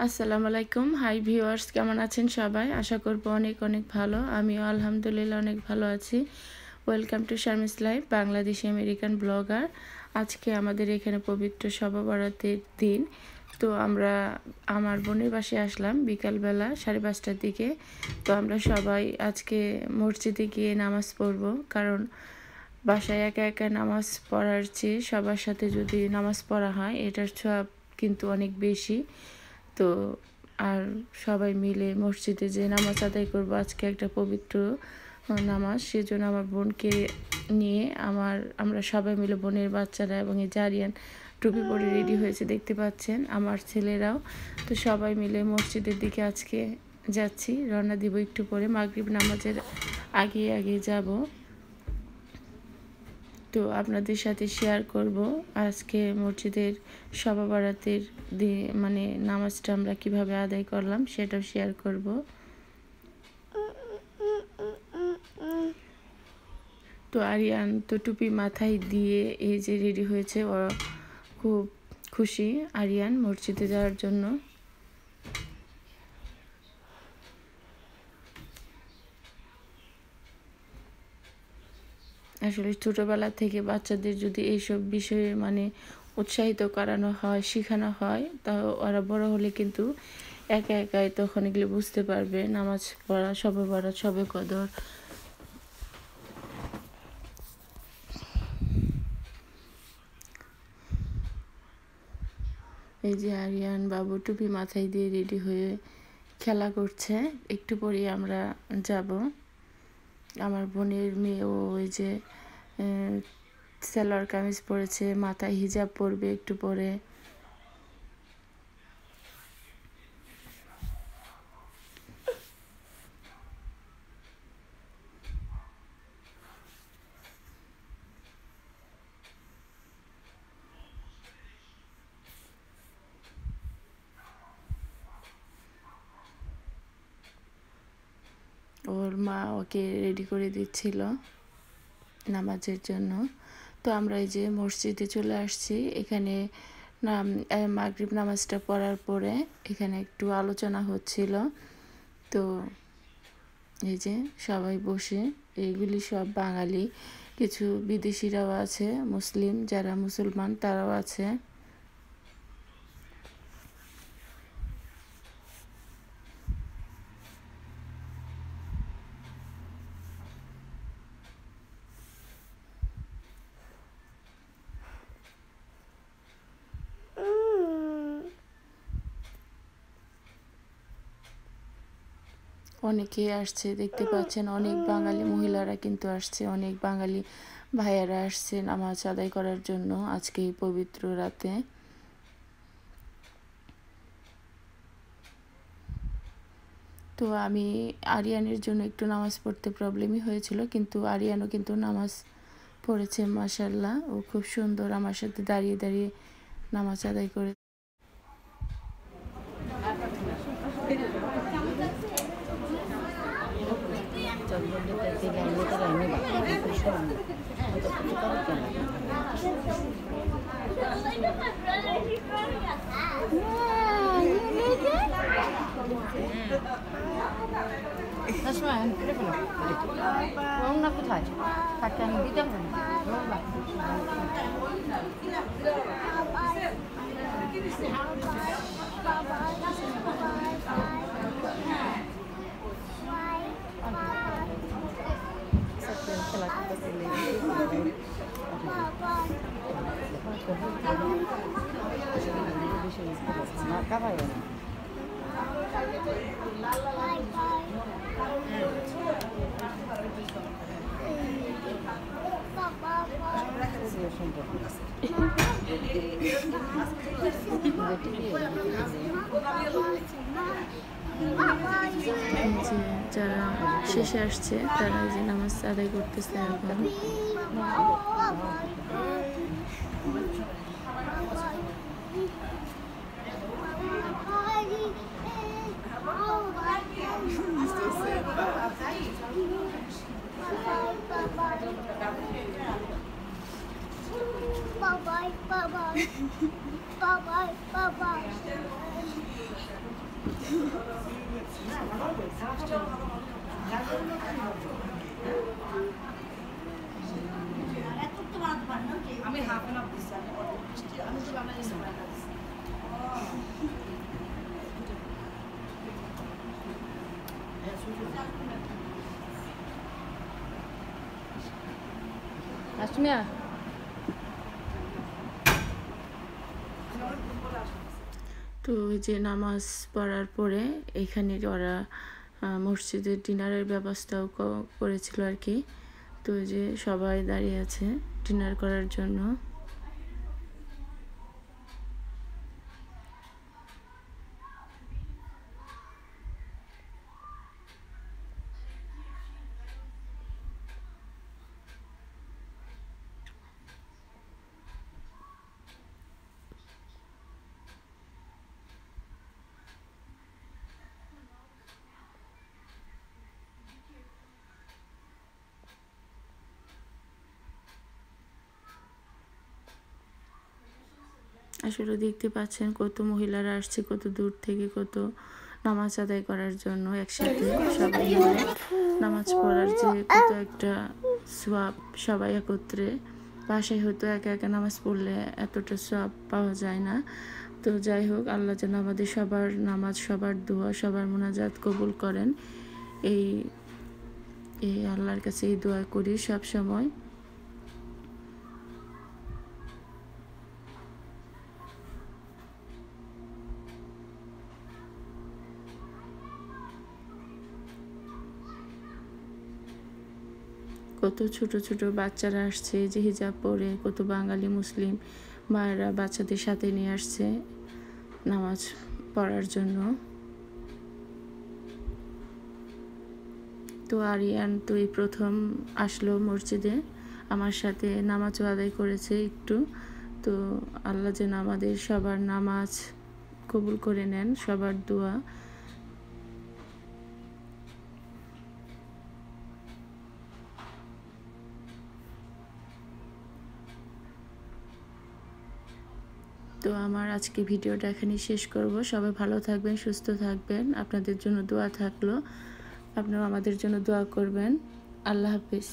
আসসালামু আলাইকুম। Hi viewers, কেমন আছেন সবাই? আশা করব অনেক অনেক ভালো। আমিও আলহামদুলিল্লাহ অনেক ভালো আছি। Welcome to Sharmi's life, Bangladeshi American blogger. আজকে আমাদের এখানে পবিত্র শবে বরাতের দিন। তো আমরা আমার বোনের বাসায় আসলাম বিকালবেলা 5:30টার দিকে। তো আমরা সবাই আজকে মসজিদে গিয়ে নামাজ পড়ব, কারণ বাসায় একা একা নামাজ পড়ার চেয়ে সবার সাথে যদি নামাজ পড়া হয় এটার সওয়াব কিন্তু অনেক বেশি। তো আর সবাই মিলে মসজিদে যে নামাজ আদায় করব আজকে একটা পবিত্র নামাজ, সেজন্য আমার বোনকে নিয়ে আমরা সবাই মিলে, বোনের বাচ্চারা এবং এই জারিয়ান টুপি পরে রেডি হয়েছে দেখতে পাচ্ছেন, আমার ছেলেরাও। তো সবাই মিলে মসজিদের দিকে আজকে যাচ্ছি, রওনা দিব একটু পরে, মাগরিব নামাজের আগে আগে যাব। তো আপনাদের সাথে শেয়ার করব আজকে মসজিদের শবে বরাতের মানে নামাজটা আমরা কিভাবে আদায় করলাম সেটাও শেয়ার করব। তো আরিয়ান তো টুপি মাথায় দিয়ে এই যে রেডি হয়েছে, ও খুব খুশি আরিয়ান মসজিদে যাওয়ার জন্য। আসলে ছোটোবেলা থেকে বাচ্চাদের যদি এইসব বিষয়ে মানে উৎসাহিত করানো হয়, শেখানো হয়, তা ওরা বড় হলে কিন্তু একা একাই তখন এগুলো বুঝতে পারবে। নামাজ পড়া, শবে বরাত, শবে কদর। এই যে আরিয়ান বাবু টুপি মাথায় দিয়ে রেডি হয়ে খেলা করছে। একটু পরেই আমরা যাব। আমার বোনের মেয়েও ওই যে সালোয়ার কামিজ পরেছে, মাথায় হিজাব পরবে একটু পরে। ওর মা ওকে রেডি করে দিচ্ছিল নামাজের জন্য। তো আমরা এই যে মসজিদে চলে আসছি। এখানে মাগরিব নামাজটা পড়ার পরে এখানে একটু আলোচনা হচ্ছিল। তো এই যে সবাই বসে, এইগুলি সব বাঙালি, কিছু বিদেশিরাও আছে, মুসলিম যারা মুসলমান তারাও আছে। অনেকে আসছে দেখতে পাচ্ছেন, অনেক বাঙালি মহিলারা কিন্তু আসছে, অনেক বাঙালি ভাইয়ারা আসছে নামাজ আদায় করার জন্য আজকে এই পবিত্র রাতে। তো আমি আরিয়ানের জন্য একটু নামাজ পড়তে প্রবলেমই হয়েছিল, কিন্তু আরিয়ানও কিন্তু নামাজ পড়েছে মাশাআল্লাহ। ও খুব সুন্দর আমার সাথে দাঁড়িয়ে দাঁড়িয়ে নামাজ আদায় করে। রংনা কোথায় তাকে আমি দিতে হবে না। যারা শেষে আসছে তারা যে নামাজ আদায় করতেছে এখন। Bye bye. আমি হাফ এন আপ দিচ্ছি আমি তো বাংলাদেশে আসমিয়া তো ওই যে নামাজ পড়ার পরে এখানে ওরা মসজিদের ডিনারের ব্যবস্থাও করেছিল আর কি। তো ওই যে সবাই দাঁড়িয়ে আছে ডিনার করার জন্য। আসলে দেখতে পাচ্ছেন কত মহিলারা আসছে কত দূর থেকে, কত নামাজ আদায় করার জন্য একসাথে সবাই মিলে নামাজ পড়ার যে কত একটা সওয়াব, সবাই একত্রে। বাসায় হয়তো একা একা নামাজ পড়লে এতটা সওয়াব পাওয়া যায় না। তো যাই হোক, আল্লাহ যেন আমাদের সবার নামাজ, সবার দোয়া, সবার মোনাজাত কবুল করেন, এই আল্লাহর কাছে এই দোয়া করি সব সময়। কত ছোট ছোট বাচ্চারা আসছে যে হিজাব পরে, কত বাঙালি মুসলিম মায়েরা বাচ্চাদের সাথে নিয়ে আসছে নামাজ পড়ার জন্য। তো আরিয়ান তো এই প্রথম আসলো মসজিদে, আমার সাথে নামাজও আদায় করেছে একটু। তো আল্লাহ যেন আমাদের সবার নামাজ কবুল করে নেন, সবার দোয়া। তো আমার আজকে ভিডিওটা এখানেই শেষ করব। সবাই ভালো থাকবেন, সুস্থ থাকবেন, আপনাদের জন্য দোয়া থাকলো, আপনারা আমাদের জন্য দোয়া করবেন। আল্লাহ হাফিজ।